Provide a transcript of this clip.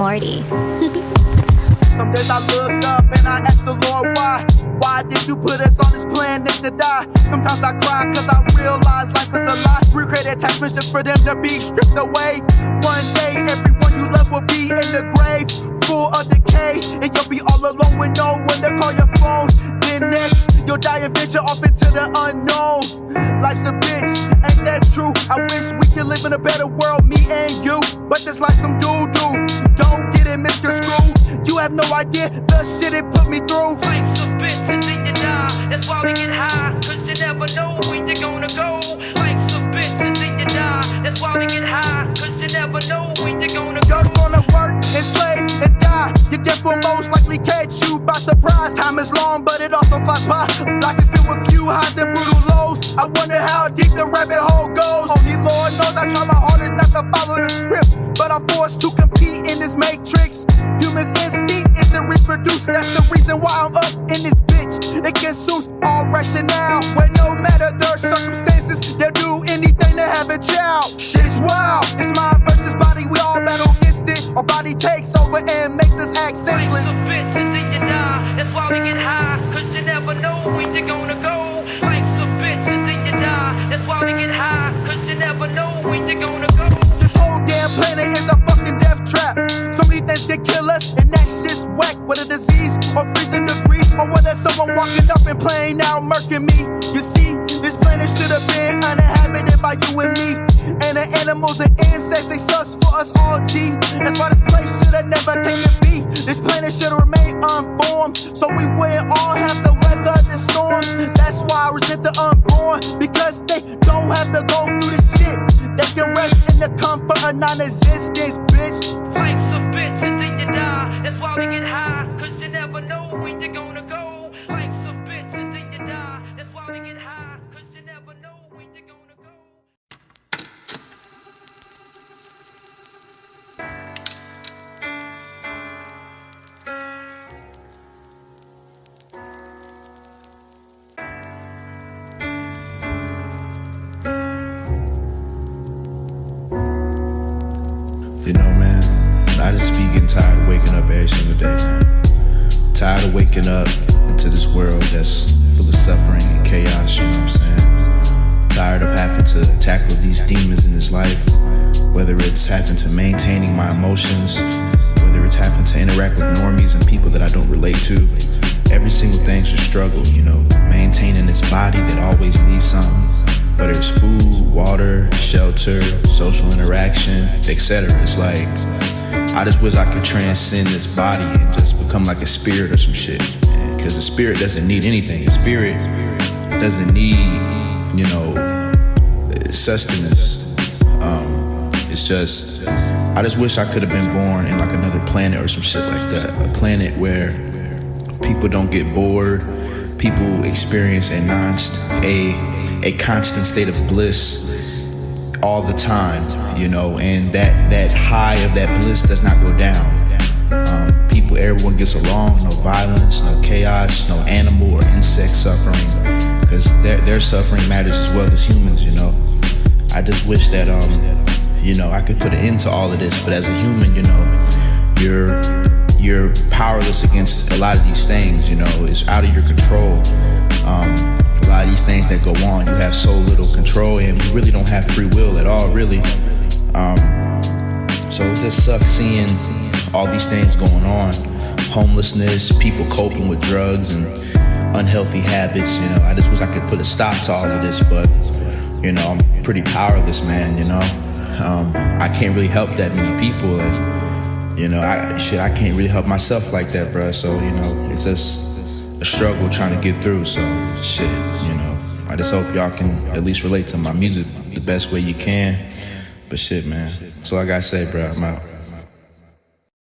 Morty. Some days I look up and I ask the Lord why. Why did you put us on this planet to die? Sometimes I cry cause I realize life is a lie. We create attachments just for them to be stripped away. One day everyone you love will be in the grave, full of decay, and you'll be all alone with no one to call your phone. Then next, you'll die and venture off into the unknown. Life's a bitch, ain't that true? I wish we could live in a better world, me and you. But this life's some doo-doo, don't get it misconstrued. You have no idea the shit it put me through. Life's a bitch and then you die. That's why we get high, cause you never know when you're gonna go. Life's a bitch and then you die. That's why we get high, cause you never know when you're gonna go. You're gonna work, enslave, and die. Your death will most likely catch you by surprise. Time is long, but it also flies by. Life is filled with few highs and brutal lows. I wonder how deep the rabbit hole goes. Only Lord knows I try my hardest not to follow the script, but I'm forced to compete in this matrix. Humans' instinct is to reproduce. That's the reason why I'm up in this bitch. It consumes all rationale, where no matter their circumstances, they'll do anything to have a child. Shit's wild. It's mind versus body. We all battle against it. Our body takes over and makes us act senseless. Life's a bitch and then you die. That's why we get high, cause you never know when you're gonna go. Life's a bitch and then you die. That's why we get high, cause you never know when you're gonna go. This whole damn planet is a fucking death trap. So many things can kill us, and that shit's whack. Whether disease or freezing degrees, or whether someone walking up and playing out murking me. You see, this planet should have been uninhabited by you and me. And the animals and insects, they sucks for us all, G. That's why this place should have never came to be. This planet should have remained unformed, so we wouldn't all have to weather the storm. That's why I resent the unborn, because they don't have to go through this shit. They can rest in the comfort of non-existence, bitch. Life's a bitch and then you die. That's why we get high, cause you never know when you're gonna go. Life's a bitch and then you die. That's why we get high, cause you never know when you're gonna go. You know, man, I just be getting tired of waking up every single day, man. Tired of waking up into this world that's full of suffering and chaos, you know what I'm saying? Tired of having to tackle these demons in this life, whether it's having to maintaining my emotions, whether it's having to interact with normies and people that I don't relate to. Every single thing's a struggle, you know, maintaining this body that always needs something. Whether it's food, water, shelter, social interaction, etc. It's like, I just wish I could transcend this body and just become like a spirit or some shit. Because the spirit doesn't need anything. The spirit doesn't need, you know, sustenance. It's just, I just wish I could have been born in like another planet or some shit like that. A planet where people don't get bored, people experience a constant state of bliss all the time, you know, and that high of that bliss does not go down. Everyone gets along, no violence, no chaos, no animal or insect suffering, because their suffering matters as well as humans, you know. I just wish that, you know, I could put an end to all of this, but as a human, you know, you're powerless against a lot of these things, you know. It's out of your control. A lot of these things that go on, you have so little control, and we really don't have free will at all, really. So it just sucks seeing all these things going on. Homelessness, people coping with drugs and unhealthy habits, you know. I just wish I could put a stop to all of this, but, you know, I'm pretty powerless, man, you know. I can't really help that many people, and, you know, I can't really help myself like that, bro. So, you know, it's just a struggle trying to get through. So, shit, you know, I just hope y'all can at least relate to my music the best way you can. But shit, man, that's all I gotta say, bro. I'm out.